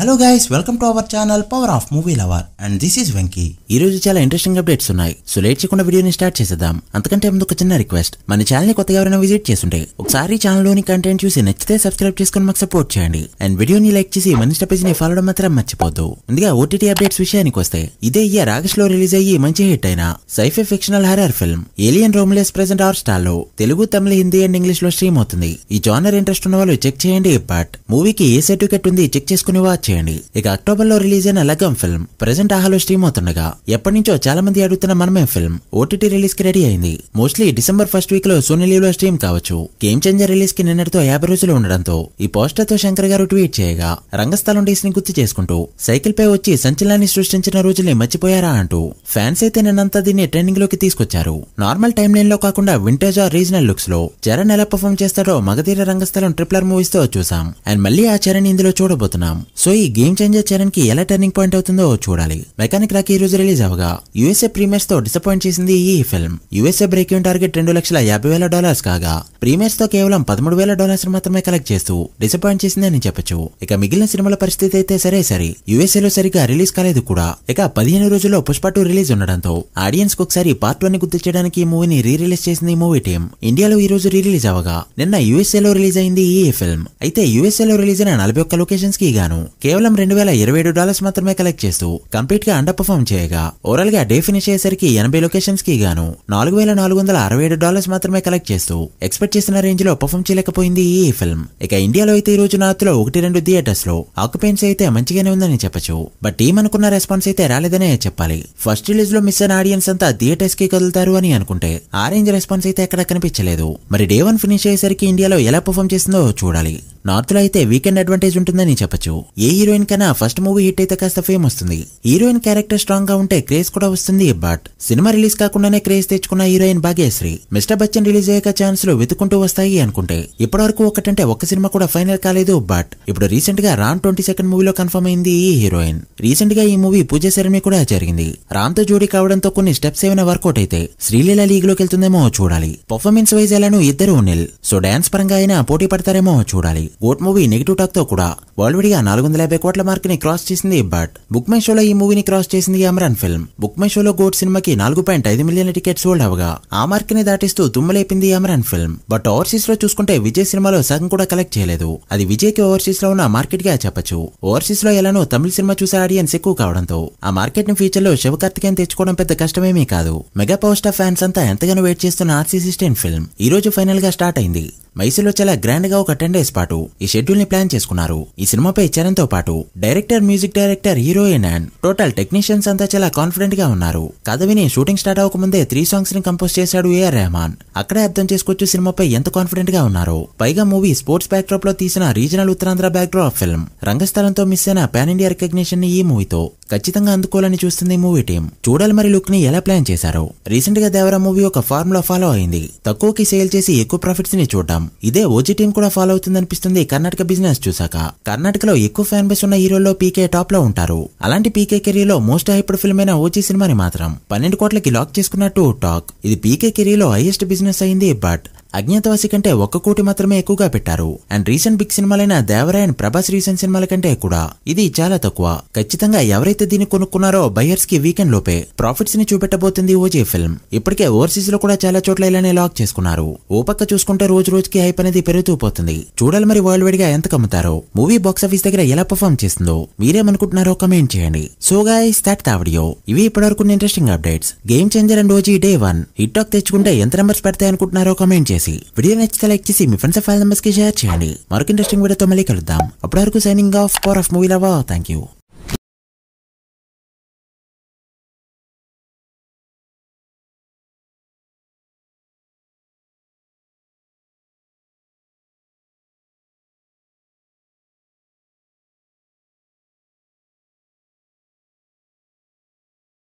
Hello guys, welcome to our channel power of movie lover and this is Venky. ఈ రోజు చాలా interesting updates ఉన్నాయి. So late చేయకుండా వీడియోని స్టార్ట్ చేసేద్దాం. అంతకంటే ముందు ఒక చిన్న రిక్వెస్ట్, మన ఛానల్ ని కొత్తగా ఎవరైనా విజిట్ చేస్తుంటే ఒకసారి ఛానల్ లోని కంటెంట్ చూసి నచ్చితే సబ్స్క్రైబ్ చేసుకుని మాకు సపోర్ట్ చేయండి. అండ్ వీడియోని లైక్ చేసి మన ఇన్స్టా పేజ్ ని ఫాలో అవడం మాత్రం మర్చిపోద్దు. ముందుగా ఓటీటీ అప్డేట్స్ విషయానికి వస్తే, ఇదే ఇయర్ ఆగస్ట్ లో రిలీజ్ అయ్యి మంచి హిట్ అయిన sci-fi fictional horror film alien Romulus present Hotstar లో తెలుగు, తమిళ, హిందీ అండ్ ఇంగ్లీష్ లో స్ట్రీమ్ అవుతుంది. ఈ జానర్ ఇంట్రెస్ట్ ఉన్న వాళ్ళు చెక్ చేయండి. బట్ మూవీకి ఏ సర్టిఫికెట్ ఉంది చెక్ చేసుకుని వాచ్ చేయండి. ఇక అక్టోబర్ లో రిలీజ్ అయిన లగం ఫిల్మ్ ప్రెజెంట్ ఆహాలో స్ట్రీమ్ అవుతుండగా, ఎప్పటి నుంచో చాలా మంది అడుగుతున్న మనమే ఫిల్మ్ ఓటీటీ రిలీజ్ కి రెడీ అయింది. మోస్ట్లీ డిసెంబర్ ఫస్ట్ వీక్ లో సోనీ లీవ్ లో స్ట్రీమ్ కావచ్చు. గేమ్ చేంజర్ రిలీజ్ కి నిన్నటితో 50 రోజులు ఉండడంతో ఈ పోస్టర్ తో శంకర్ గారు ట్వీట్ చేయగా, రంగస్థలం డేస్ ని గుర్తు చేసుకుంటూ సైకిల్ పై వచ్చి సంచలనాన్ని సృష్టించిన రోజుల్ని మర్చిపోయారా అంటూ ఫ్యాన్స్ అయితే నిన్నంతా దీన్ని ట్రెండింగ్ లోకి తీసుకొచ్చారు. నార్మల్ టైమ్ లైన్ లో కాకుండా వింటేజ్ ఆర్ రీజనల్ లుక్స్ లో చరణ్ ఎలా పర్ఫార్మ్ చేస్తాడో మగధీర రంగస్థలం ట్రిప్లర్ మూవీస్ తో చూసాం. అండ్ మళ్ళీ ఆ చరణ్ ఇందులో చూడబోతున్నాం. సో ఈ గేమ్ చేంజర్ చరణ్ కి ఎలా టర్నింగ్ పాయింట్ అవుతుందో చూడాలి. మెకానిక్ రాక్ ఈ రోజు రిలీజ్ అవగా యూఎస్ఏ ప్రీమియర్స్ తో డిసప్పాయింట్ చేసింది ఈ film. USA break even target $2,50,000 కాగా, ప్రీమియర్స్ తో కేవలం $13,000 మాత్రమే కలెక్ట్ చేస్తూ డిసప్పాయింట్ చేసిందని చెప్పొచ్చు. ఇక మిగిలిన సినిమాల పరిస్థితి అయితే సరే యూఎస్ఏ లో సరిగ్గా రిలీజ్ కాలేదు కూడా. ఇక 15 రోజుల్లో పుష్ప 2 రిలీజ్ ఉండడంతో ఆడియన్స్ కు ఒకసారి పార్ట్ 1 ని గుర్తు చేయడానికి ఈ మూవీని రీ రిలీజ్ చేసింది ఈ మూవీ టీం. ఇండియాలో ఈ రోజు రీ రిలీజ్ అవగా, నిన్న యూఎస్ఏ లో రిలీజ్ అయింది ఈ ఫిల్మ్. అయితే యూఎస్ఏ లో రిలీజ్ అయిన 41 లొకేషన్స్ కి గాను కేవలం $2,027 మాత్రమే కలెక్ట్ చేస్తూ కంప్లీట్ గా అండర్ పర్ఫార్మ్ చేయగా, ఓవరాల్ గా డే ఫినిష్ అయ్యేసరికి 80 లొకేషన్స్ కి గాను $4,467 మాత్రమే కలెక్ట్ చేస్తూ ఎక్స్పెక్ట్ చేసిన రేంజ్ లో పర్ఫార్మ్ చేయలేకపోయింది ఈ ఫిల్మ్. ఇక ఇండియాలో అయితే ఈ రోజు నార్త్ లో 1-2 థియేటర్స్ లో ఆక్యుపెన్సీ అయితే మంచిగానే ఉందని చెప్పొచ్చు. బట్ టీం అనుకున్న రెస్పాన్స్ అయితే రాలేదనే చెప్పాలి. ఫస్ట్ రిలీజ్ లో మిస్ అయిన ఆడియన్స్ అంతా థియేటర్స్ కి కదులుతారు అని అనుకుంటే ఆ రేంజ్ రెస్పాన్స్ అయితే ఎక్కడ కనిపించలేదు. మరి డే 1 ఫినిష్ అయ్యేసరికి ఇండియాలో ఎలా పర్ఫార్మ్ చేస్తుందో చూడాలి. నార్త్ లో అయితే వీకెండ్ అడ్వాంటేజ్ ఉంటుందని చెప్పొచ్చు. ఏ హీరోయిన్ కన్నా ఫస్ట్ మూవీ హిట్ అయితే కాస్త ఫేమ్ వస్తుంది. హీరోయిన్ క్యారెక్టర్ స్ట్రాంగ్ గా ఉంటే క్రేజ్ కూడా వస్తుంది. బట్ సినిమా రిలీజ్ కాకుండానే క్రేజ్ తెచ్చుకున్న heroine Bhagyashri Mister Bachchan release అయ్యాక ఛాన్స్లు వెతుకుంటూ వస్తాయి అనుకుంటే ఇప్పటివరకు ఒకటంటే ఒక్క సినిమా కూడా ఫైనల్ కాలేదు. బట్ ఇప్పుడు రీసెంట్ గా రామ్ 22nd మూవీలో కన్ఫర్మ్ అయింది ఈ హీరోయిన్. రీసెంట్ గా ఈ మూవీ పూజ సెరమనీ కూడా జరిగింది. రామ్ తో జోడీ కావడంతో కొన్ని స్టెప్స్ ఏమైనా వర్కౌట్ అయితే శ్రీలీల లీగ్ లోకి వెళ్తుందేమో చూడాలి. పర్ఫార్మెన్స్ వైజ్ ఎలానూ ఇద్దరు నిల్. సో డాన్స్ పరంగా అయినా పోటీ పడతారేమో చూడాలి. గోట్ మూవీ నెగిటివ్ టాక్ తో కూడా వరల్డ్ వైడ్ గా 450 కోట్ల మార్క్ ని క్రాస్ చేసింది. బట్ బుక్ మై షోలో ఈ మూవీని క్రాస్ చేసింది అమరాన్ ఫిల్మ్. బుక్ మై షోలో గోట్ సినిమాకి 4.5 మిలియన్ల టికెట్స్ సోల్డ్ అవగా ఆ మార్క్ ని దాటిస్తూ తుమ్మలేపింది అమరాన్ ఫిల్మ్. బట్ ఓవర్సీస్ లో చూసుకుంటే విజయ్ సినిమాలో సగం కూడా కలెక్ట్ చేయలేదు. అది విజయ్ కి ఓవర్సీస్ లో ఉన్న మార్కెట్ గా చెప్పొచ్చు. ఓవర్సీస్ లో ఎలానో తమిళ సినిమా చూసే ఆడియన్స్ ఎక్కువ కావడంతో ఆ మార్కెట్ ని ఫ్యూచర్ లో శివకార్తికేయన్ తెచ్చుకోవడం పెద్ద కష్టమేమీ కాదు. మెగా పవర్ స్టార్ ఫ్యాన్స్ అంతా ఎంతగానో వెయిట్ చేస్తున్న ఆర్సీసీ ఫిల్మ్ ఈ రోజు ఫైనల్ గా స్టార్ట్ అయింది. మైసూరులో చాలా గ్రాండ్ గా ఒక 10 days పాటు ఈ షెడ్యూల్ ని ప్లాన్ చేసుకున్నారు. ఈ సినిమాపై చరణ్ తో పాటు director, music director, heroine and total technicians అంతా చాలా కాన్ఫిడెంట్ గా ఉన్నారు. కథ విని షూటింగ్ స్టార్ట్ అవ్వక ముందే 3 songs ని కంపోజ్ చేశాడు ఏఆర్ రెహమాన్. అక్కడే అర్థం చేసుకోవచ్చు సినిమాపై ఎంత కాన్ఫిడెంట్ గా ఉన్నారో. పైగా మూవీ స్పోర్ట్స్ బ్యాక్ డ్రాప్ లో తీసిన regional Uttarandhra backdrop film. రంగస్థలంతో మిస్ అయిన పాన్ ఇండియా రికగ్నిషన్ ని ఈ మూవీతో ఖచ్చితంగా అందుకోవాలని చూస్తుంది మూవీ టీం. చూడాలి మరి లుక్ ని ఎలా ప్లాన్ చేశారో. రీసెంట్ గా దేవరా మూవీ ఒక ఫార్ములా ఫాలో అయింది. తక్కువకి సేల్ చేసి ఎక్కువ ప్రాఫిట్స్ ని చూడడం. ఇదే ఓజీ టీం కూడా ఫాలో అవుతుందనిపిస్తుంది కర్ణాటక బిజినెస్ చూసాక. కర్ణాటకలో ఎక్కువ ఫ్యాన్ బేస్ ఉన్న హీరోల్లో పీకే టాప్ లో ఉంటారు. అలాంటి పీకే కెరీర్ లో మోస్ట్ హైప్డ్ ఫిల్మ్ అయిన ఓజీ సినిమాని మాత్రం 12 కోట్లకి లాక్ చేసుకున్నట్టు టాక్. ఇది పీకే కెరీర్ లో హైయెస్ట్ బిజినెస్ అయింది. బట్ అజ్ఞాతవాసి కంటే 1 కోటి మాత్రమే ఎక్కువగా పెట్టారు. అండ్ రీసెంట్ బిగ్ సినిమాలైన దేవరా అండ్ ప్రభాస్ రీసెంట్ సినిమాల కంటే కూడా ఇది చాలా తక్కువ. ఖచ్చితంగా ఎవరైతే దీన్ని కొనుక్కున్నారో బయర్స్ కి వీకెండ్ లోపే ప్రాఫిట్స్ ని చూపెట్టబోతుంది ఓజీ ఫిల్మ్. ఇప్పటికే ఓవర్సీస్ లో కూడా చాలా చోట్ల ఇలానే లాక్ చేసుకున్నారు. ఓ పక్క చూసుకుంటే రోజు రోజుకి హైప్ అనేది పెరుగుతూ పోతుంది. చూడాలి మరి వరల్డ్ వైడ్ గా ఎంత కమ్ముతారో. మూవీ బాక్స్ ఆఫీస్ దగ్గర ఎలా పర్ఫార్మ్ చేస్తుందో మీరేమనుకుంటున్నారో కమెంట్ చేయండి. So guys, that the video. ఇవి ఇప్పటివరకు interesting updates. Game changer and OG day 1 hit talk తెచ్చుకుంటే ఎంత నెంబర్స్ పెడతాయి అనుకుంటున్నారో కమెంట్ చేసి వీడియో నచ్చితే లైక్ చేసి మీ ఫ్రెండ్స్ ఫైల్ నెంబర్స్ కి షేర్ చేయండి. మరొక ఇంట్రెస్టింగ్ వీడియోతో మళ్ళీ కలుద్దాం. అప్పటి వరకు signing off, power of movie lover. Thank you.